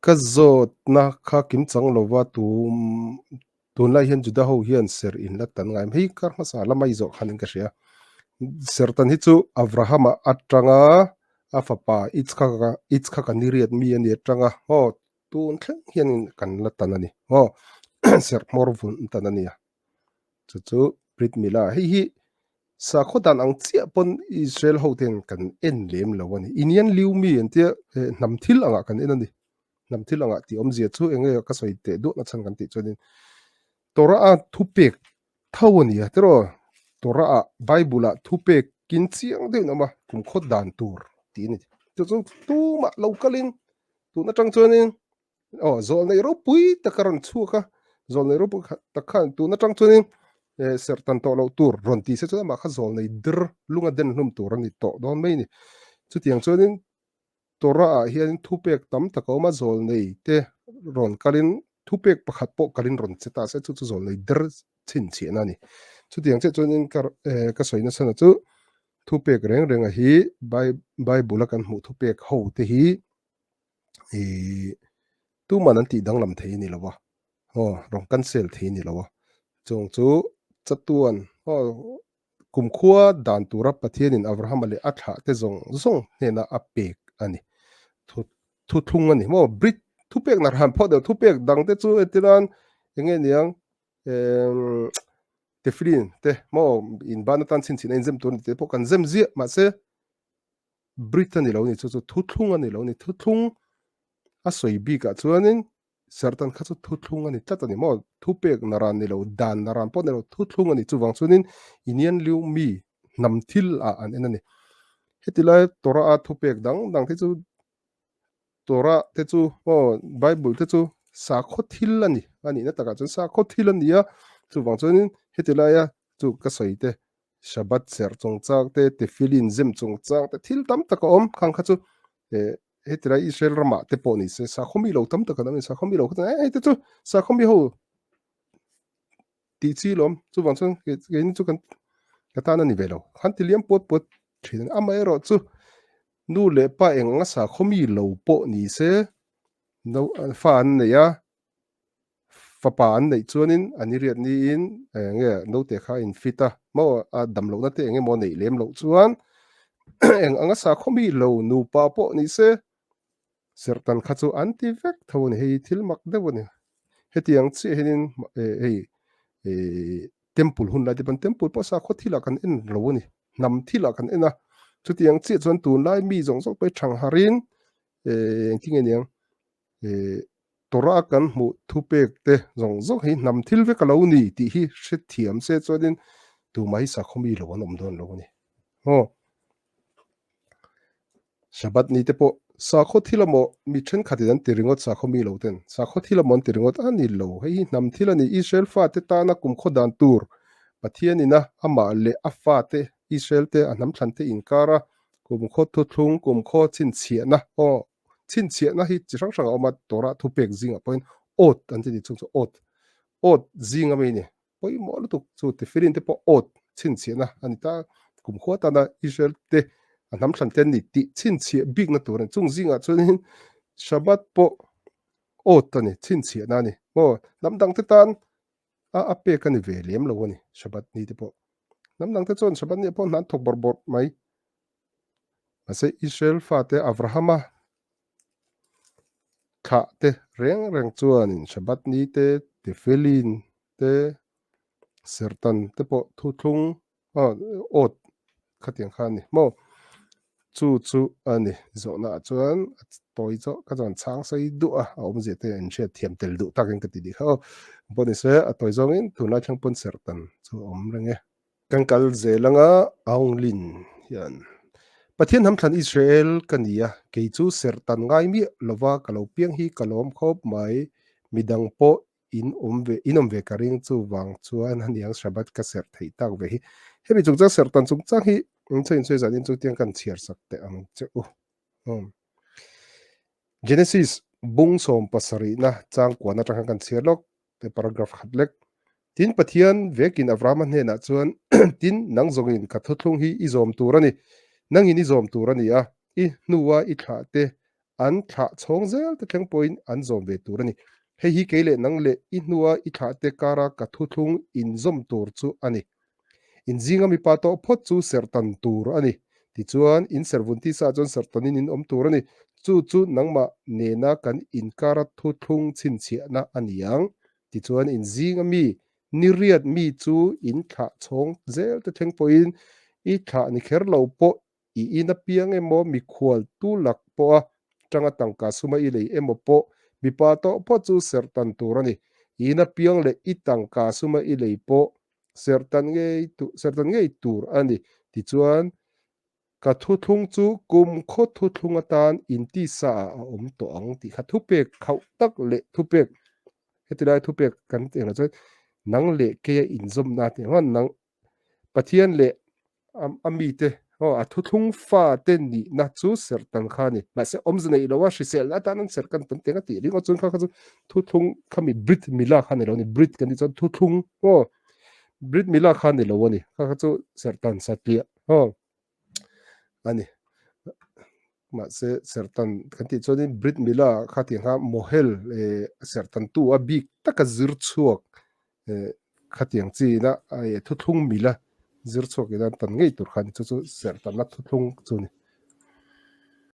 ka zot na kha kim chang lova tunlai hian Juda ho hian Serh in la tan ngai hei kar masa lamai zo khanin ka hria Serh tan hi chu Avrahama atanga afapa Ichkhaka niriat mi ani atanga ho tun thleng hian kan la tan ani ho Serh morvun tan ani chu Brit Mila hi sa khodan ang chia pon Israel ho ten kan en lem lo ani inian liu mi antia namthil anga kan en ani namthil anga ti om zia chu enge ka soi te do na chan kan ti chunin tora a thupek thawani a tero tora a bible a thupek kin chiang de na ma kum khot dan tur ti ni chu chu tu ma lokalin tu na tang chunin zol nei ro pui takaran chuka zol nei ro pu takhan tu na tang chunin Serh tan to lo tur ron ti se chu ma kha zol nei dir lunga den hnum tur ani to don mai ni chu tiang chunin tora a hian thupek tam takoma zol nei te ron kalin thupek pakhat po kalin ron cheta se chu zol nei dir chin chian ani chu tiang che chunin ka soina sana chu thupek reng reng a hi bible kan hmu thupek ho te hi e tu man an ti dang lam thei ni lawa rong kan sel thei ni lawa chong chu chatuan kum khua dan tura pathian in Avraham le atha te zong hena apek ani thu thung ani mo brit thupek nar ham pho de thupek dang te chu etiran enge niang te frin te mo in ban tan chin chin enzem tur te po kan zem zia ma se brit ani lo ni chu thu thung ani lo ni thu thung a soi bi ka chuanin sartan kha chu thu thung ani tlat ani mo thupek naran ni lo dan naran po ni lo thu thung ani chu wang chunin inian liu mi namthil a an enani hetilai tora a thupek dang te chu tora te chu bible te chu sa kho thil ani na taka chun sa kho thil ani a chu wang chunin hetilai a chu ka soi te shabat ser chung chak te filin zem chung chak te thil tam taka om khang kha chu hetilai Israel rama te po ni se sa khomi lo tam taka na sa khomi lo kha te chu sa khomi ho ti chi lom chu wang chun ke ni chu kan ta na ni velo khan tiliam pot thin amai ro chu nu le pa eng nga sa khomi lo po ni se no fa an ne ya fa pa an nei chuanin ani riat ni in nge no te kha in fita mo a dam lo na te nge mo nei lem lo chuan eng anga sa khomi lo nu pa po ni se sertan kha chu anti vek thon hei thil mak de woni hetiang chi henin temple hun la de pan temple po sa kho thila kan en lo ni nam thila kan ena chu tiang chi chuan tun lai mi zong zong pe thang harin king eniang tora kan mu thupek te zong zong hi nam thil ve kalo ni ti hi hre thiam se chuanin tu mai sa khomi lo an om don lo ni shabat ni te po sa kho thilamo mi then khatidan tiringot sa khomi lo ten sa kho thilamon tiringot ani lo hei nam thilani Israel fa te ta na kum kho dan tur pathian ina ama le afa te Israel te anam thlan te inkara kum kho thu thung kum kho chin chia na chin chia na hi chirang rang oma tora thupek zinga point ot an ti chung chu ot zinga me ni poi mo lu tu chu te firin te po ot chin chia na anita kum kho ta na Israel te anam thlan ten ni ti chin chia big na tur chung zinga chunin shabat po ot ani chin chia na ni mo namdang te tan a pe kan ve lem lo ni shabat ni te po namdang te chon shabat ni po nan thok bor mai ase Israel fa te Avrahama kha te reng chuanin shabat ni te felin te sertan te po thu thung ot khatiang khan ni mo chu ani zo na chuan toy cho ka jan chang sai du a om je te en che thiam tel du takin ka ti di kha boni se a toy zong in tu na thang pon sertan chu om renge kan kal zelanga aunglin hian pathian ham thlan Israel kania ke chu sertan ngai mi lova kalo piang hi kalom khop mai midang po inom ve karing chu wang chuan haniang shabat ka ser thei tak ve hi hemi chung cha sertan chung cha hi chen zan in chu tiang kan chiar sak te ang che Genesis bung som pasari na chang kwa na tang kan chiar lok te paragraph khatlek tin pathian vekin Avraham hne na chuan tin nang zongin ka thothlung hi izom turani nangin izom turani a i nuwa i tha te an thla chhawng zel te thleng pawhin an zawm ve tur ani hei hi keile nang le I hnua I thla te kara ka thuthlung in zawm tur chu ani in zinga mi pa to phot chu sertan tur ani tichuan in servunti sa chon sertanin in om tur ani chu nangma nena kan in kara thuthlung chin chhia na aniang tichuan in zinga mi niriat mi chu in thla chhawng zel te thleng pawhin I thla ni kher lo po I ina piang emaw mi khual tu lak po a tanga tangka suma I lei emaw po mi pa to phot chu sertan tur ani ina piang le I tangka suma I lei po sertan ngei tur ani tichuan ka thuthlung chu kum khaw thuthlung atan in ti sa a om to ang ti kha thupek khau tak le thupek hetilai thupek kan te la chuan nang le ke in zom na te hon nang pathian le ami te a thuthlung fa te ni na chu sertan kha ni ma se om znei lo wa hrisel na ta nan serkan tan tenga ti ring o chun kha chu thuthlung khami brit mila kha ni lo ni brit kan ni chu thuthlung brit mila kha ni lo ni kha chu sertan satlia ani ma se sertan kan ti chuan brit mila kha ti nga mohel sertan tu a bik taka zir chuak khatiang chi na thuthlung mila zir chuak ina tan ngei tur khan chu sertan na thuthlung chu ni